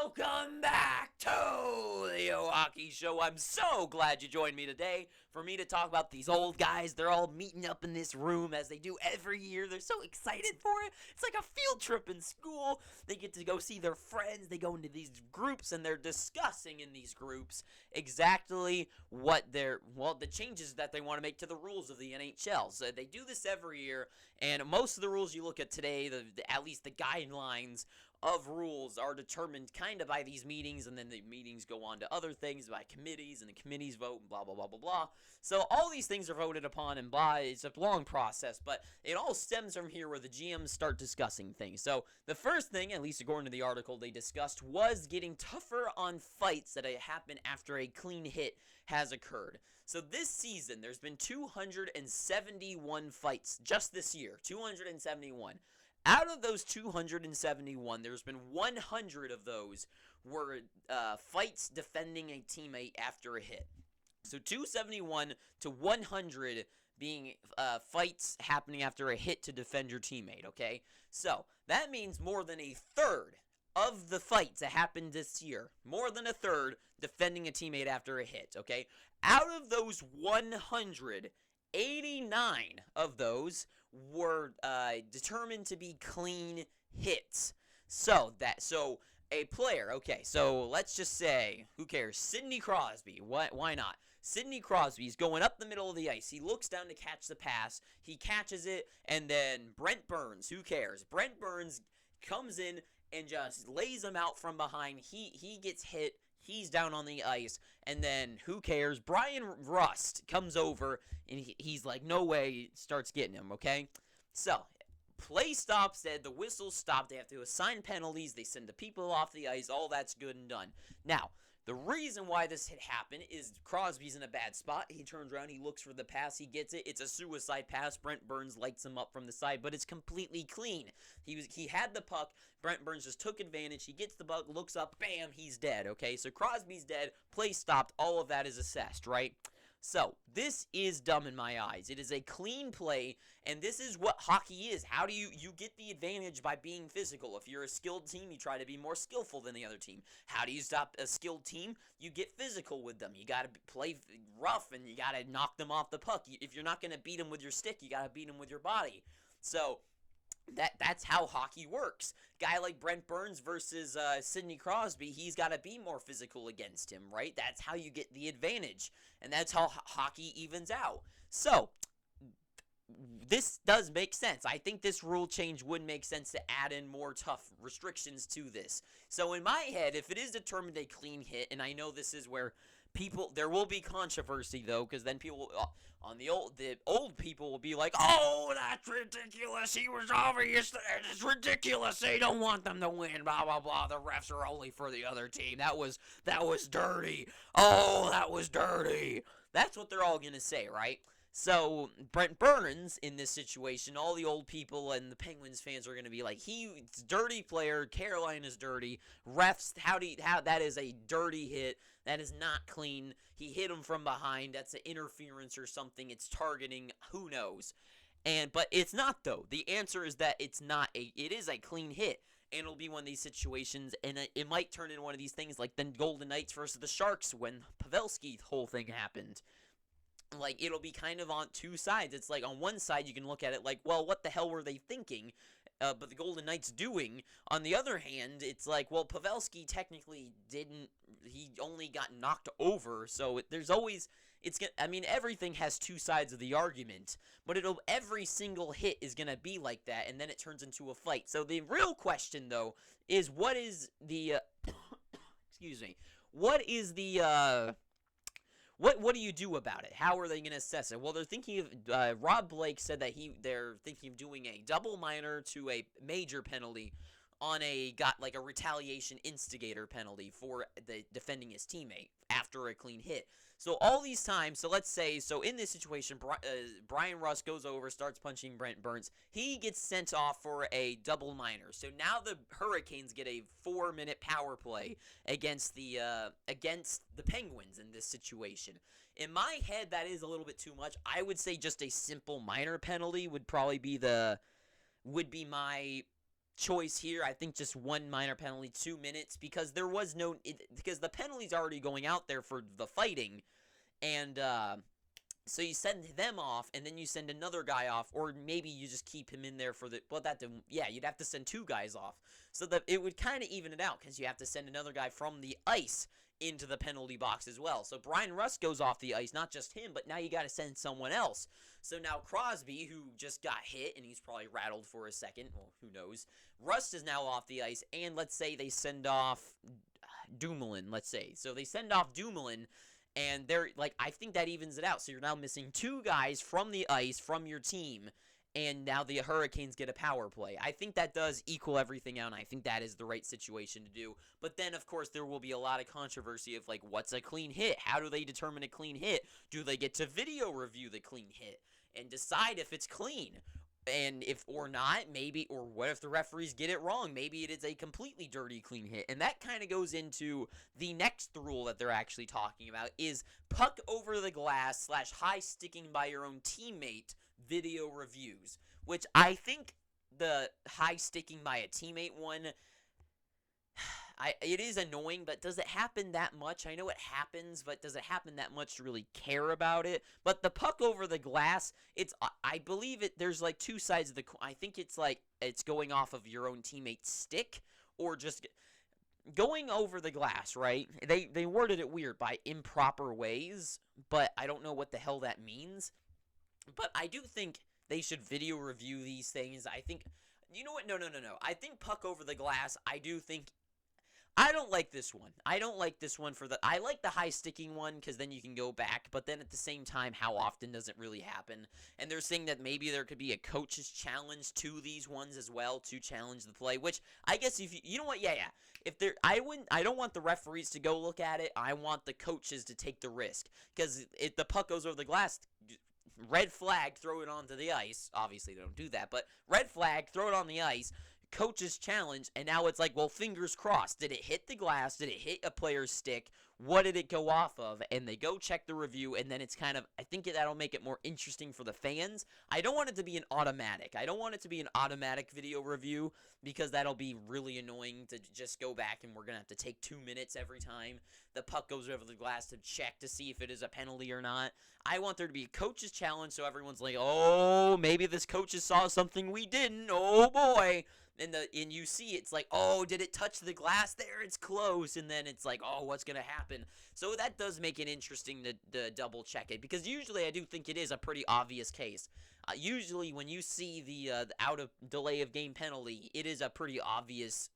Welcome back to the Hockey Show. I'm so glad you joined me today for me to talk about these old guys. They're all meeting up in this room as they do every year. They're so excited for it. It's like a field trip in school. They get to go see their friends. They go into these groups and they're discussing in these groups exactly what the changes that they want to make to the rules of the NHL. So they do this every year, and most of the rules you look at today, at least the guidelines of rules, are determined kind of by these meetings, and then the meetings go on to other things by committees, and the committees vote, and blah, blah, blah, blah, blah. So all these things are voted upon and by. It's a long process, but it all stems from here where the GMs start discussing things. So the first thing, at least according to the article they discussed, was getting tougher on fights that happen after a clean hit has occurred. So this season, there's been 271 fights just this year, 271. Out of those 271, there's been 100 of those were fights defending a teammate after a hit. So 271 to 100 being fights happening after a hit to defend your teammate, okay? So that means more than a third of the fights that happened this year, more than a third defending a teammate after a hit, okay? Out of those 100, 89 of those were determined to be clean hits. So a player, okay, so let's just say, who cares, Sidney Crosby, why not? Sidney Crosby's going up the middle of the ice. He looks down to catch the pass. He catches it, and then Brent Burns, who cares? Brent Burns comes in and just lays him out from behind. He gets hit. He's down on the ice, and then, who cares? Brian Rust comes over, and he's like, no way, starts getting him, okay? So, play stops, the whistle stopped, they have to assign penalties, they send the people off the ice, all that's good and done. Now, the reason why this hit happened is Crosby's in a bad spot. He turns around, he looks for the pass, he gets it. It's a suicide pass. Brent Burns lights him up from the side, but it's completely clean. He had the puck. Brent Burns just took advantage. He gets the puck, looks up, bam, he's dead, okay? So Crosby's dead, play stopped, all of that is assessed, right? So, this is dumb in my eyes. It is a clean play, and this is what hockey is. How do you get the advantage by being physical? If you're a skilled team, you try to be more skillful than the other team. How do you stop a skilled team? You get physical with them. You got to play rough, and you got to knock them off the puck. If you're not going to beat them with your stick, you got to beat them with your body. So, that's how hockey works. Guy like Brent Burns versus Sidney Crosby, he's got to be more physical against him, right? That's how you get the advantage, and that's how hockey evens out. So, this does make sense. I think this rule change would make sense to add in more tough restrictions to this. So, in my head, if it is determined a clean hit, and I know this is where there will be controversy, though, because then people the old people will be like, oh, that's ridiculous, he was obvious, it's ridiculous, they don't want them to win, blah, blah, blah, the refs are only for the other team, that was dirty, oh, that was dirty. That's what they're all gonna say, right? So, Brent Burns, in this situation, all the old people and the Penguins fans are going to be like, he's a dirty player, Carolina's dirty, refs, how that is a dirty hit, that is not clean, he hit him from behind, that's an interference or something, it's targeting, who knows. But it's not, though. The answer is that it is a clean hit. And it'll be one of these situations, and it might turn into one of these things like the Golden Knights versus the Sharks when Pavelski's whole thing happened. Like, it'll be kind of on two sides. It's like, on one side, you can look at it like, well, what the hell were they thinking? But the Golden Knights doing. On the other hand, it's like, well, Pavelski technically he only got knocked over, so there's always, everything has two sides of the argument, but every single hit is going to be like that, and then it turns into a fight. So the real question, though, is what is the, excuse me, what is the, What do you do about it? How are they going to assess it? Well, they're thinking of, Rob Blake said that they're thinking of doing a double minor to a major penalty on a retaliation instigator penalty for defending his teammate after a clean hit. So all these times, so let's say, in this situation, Brian Rust goes over, starts punching Brent Burns. He gets sent off for a double minor. So now the Hurricanes get a 4-minute power play against the Penguins in this situation. In my head, that is a little bit too much. I would say just a simple minor penalty would probably be my choice here. I think just one minor penalty, 2 minutes, because there was no because the penalty's already going out there for the fighting, and so you send them off, and then you send another guy off, or maybe you just keep him in there for the yeah, you'd have to send 2 guys off, so that it would kind of even it out, because you have to send another guy from the ice into the penalty box as well. So Brian Rust goes off the ice, not just him, but now you got to send someone else. So now Crosby, who just got hit, and he's probably rattled for a second, well, who knows, Rust is now off the ice, and let's say they send off Dumoulin, let's say. So they send off Dumoulin, and they're like, I think that evens it out. So you're now missing 2 guys from the ice from your team, and now the Hurricanes get a power play. I think that does equal everything out, and I think that is the right situation to do. But then, of course, there will be a lot of controversy of, like, what's a clean hit? How do they determine a clean hit? Do they get to video review the clean hit and decide if it's clean? And if or not, maybe, or what if the referees get it wrong? Maybe it is a completely dirty clean hit. And that kind of goes into the next rule that they're actually talking about is puck over the glass / high sticking by your own teammate video reviews, which I think the high sticking by a teammate one, it is annoying, but does it happen that much? I know it happens, but does it happen that much to really care about it? But the puck over the glass, I believe there's like 2 sides of the coin. I think it's like it's going off of your own teammate's stick or just going over the glass, right? They worded it weird by improper ways, but I don't know what the hell that means. But I do think they should video review these things. I think, you know what? No. I think puck over the glass, I don't like this one. I don't like this one I like the high sticking one because then you can go back, but then at the same time, how often does it really happen? And they're saying that maybe there could be a coach's challenge to these ones as well to challenge the play, which I guess if you know what, yeah. If I don't want the referees to go look at it. I want the coaches to take the risk because if the puck goes over the glass, red flag, throw it onto the ice. Obviously, they don't do that, but red flag, throw it on the ice. Coach's challenge, and now it's like, well, fingers crossed. Did it hit the glass? Did it hit a player's stick? What did it go off of? And they go check the review, and then it's kind of, I think that'll make it more interesting for the fans. I don't want it to be an automatic. I don't want it to be an automatic video review because that'll be really annoying to just go back, and we're going to have to take 2 minutes every time the puck goes over the glass to check to see if it is a penalty or not. I want there to be a coach's challenge so everyone's like, oh, maybe this coach saw something we didn't. Oh, boy. And you see it's like, oh, did it touch the glass there? It's close. And then it's like, oh, what's going to happen? So that does make it interesting to double check it because usually I do think it is a pretty obvious case. Usually when you see the out of delay of game penalty, it is a pretty obvious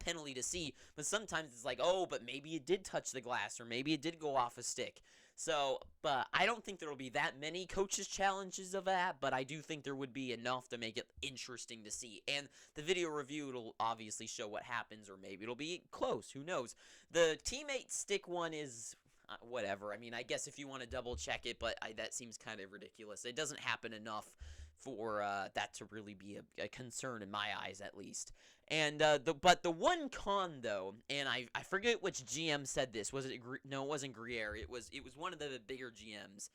penalty to see. But sometimes it's like, oh, but maybe it did touch the glass or maybe it did go off a stick. So, but I don't think there will be that many coaches' challenges of that, but I do think there would be enough to make it interesting to see. And the video review will obviously show what happens, or maybe it'll be close. Who knows? The teammate stick one is whatever. I mean, I guess if you want to double check it, but that seems kind of ridiculous. It doesn't happen enough for that to really be a concern in my eyes, at least. And but the one con though, and I forget which GM said this. Was it no? It wasn't Gruyere. It was one of the bigger GMs.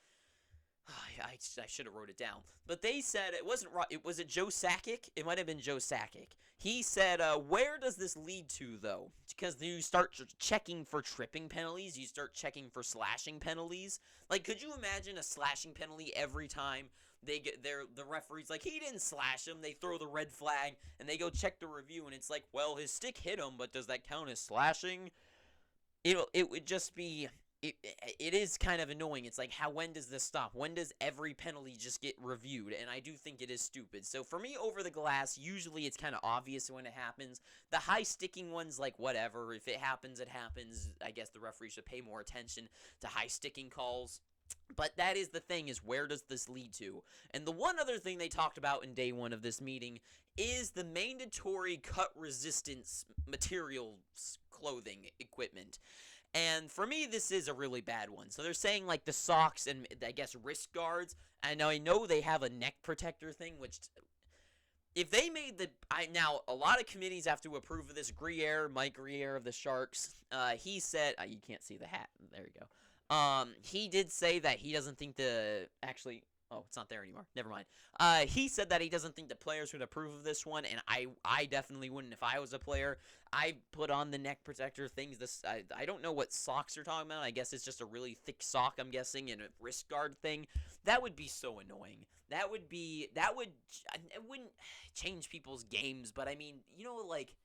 I should have wrote it down. But they said it wasn't. Was it Joe Sakic? It might have been Joe Sakic. He said, "Where does this lead to though? Because you start checking for tripping penalties. You start checking for slashing penalties. Like, could you imagine a slashing penalty every time?" The referee's like, he didn't slash him. They throw the red flag, and they go check the review, and it's like, well, his stick hit him, but does that count as slashing? It would just be, it is kind of annoying. It's like, when does this stop? When does every penalty just get reviewed? And I do think it is stupid. So for me, over the glass, usually it's kind of obvious when it happens. The high sticking ones, like, whatever. If it happens, it happens. I guess the referee should pay more attention to high sticking calls. But that is the thing, is where does this lead to? And the one other thing they talked about in day one of this meeting is the mandatory cut resistance materials, clothing, equipment. And for me, this is a really bad one. So they're saying like the socks and I guess wrist guards. And I know they have a neck protector thing, which if they made now a lot of committees have to approve of this. Mike Gruyere of the Sharks, he said, you can't see the hat. There you go. He did say that he doesn't think Oh, it's not there anymore. Never mind. He said that he doesn't think the players would approve of this one, and I definitely wouldn't if I was a player. I put on the neck protector things. I don't know what socks you're talking about. I guess it's just a really thick sock, I'm guessing, and a wrist guard thing. That would be so annoying. It wouldn't change people's games, but I mean, like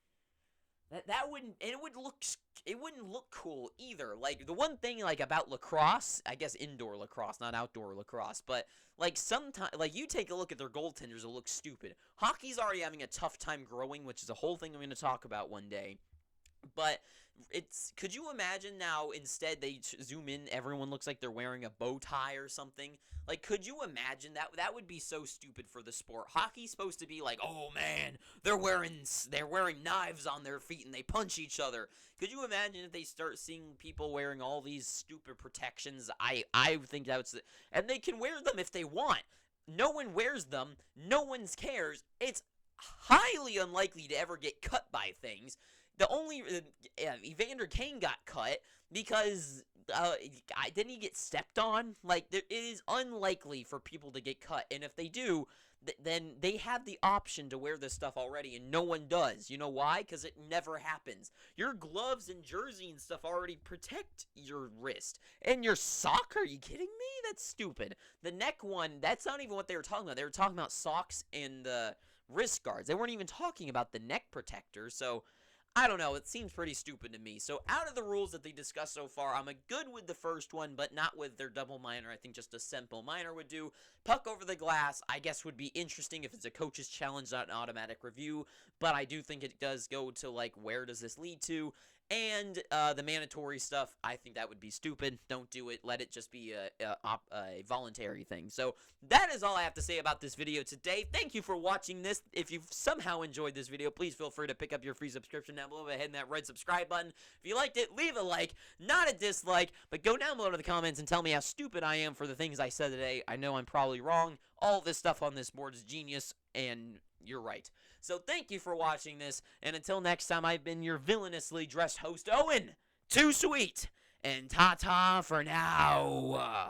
that wouldn't, and it wouldn't look cool either. Like the one thing like about lacrosse, I guess indoor lacrosse, not outdoor lacrosse, but like sometimes like you take a look at their goaltenders, it looks stupid. Hockey's already having a tough time growing, which is a whole thing I'm going to talk about one day. But could you imagine now instead they zoom in, everyone looks like they're wearing a bow tie or something? Like, could you imagine that? That would be so stupid for the sport. Hockey's supposed to be like, oh man, they're wearing knives on their feet and they punch each other. Could you imagine if they start seeing people wearing all these stupid protections? I think that's, and they can wear them if they want. No one wears them. No one cares. It's highly unlikely to ever get cut by things. The only Evander Kane got cut because didn't he get stepped on? Like it is unlikely for people to get cut, and if they do, then they have the option to wear this stuff already, and no one does. You know why? Because it never happens. Your gloves and jersey and stuff already protect your wrist, and your sock. Are you kidding me? That's stupid. The neck one, that's not even what they were talking about. They were talking about socks and the wrist guards. They weren't even talking about the neck protector. So I don't know. It seems pretty stupid to me. So out of the rules that they discussed so far, I'm good with the first one, but not with their double minor. I think just a simple minor would do. Puck over the glass, I guess, would be interesting if it's a coach's challenge, not an automatic review. But I do think it does go to, like, where does this lead to? And the mandatory stuff, I think that would be stupid. Don't do it. Let it just be a voluntary thing. So that is all I have to say about this video today. Thank you for watching this. If you've somehow enjoyed this video, please feel free to pick up your free subscription down below by hitting that red subscribe button. If you liked it, leave a like, not a dislike, but go down below to the comments and tell me how stupid I am for the things I said today. I know I'm probably wrong. All this stuff on this board is genius, and you're right. So thank you for watching this, and until next time, I've been your villainously dressed host, Owen, Too Sweet, and ta-ta for now.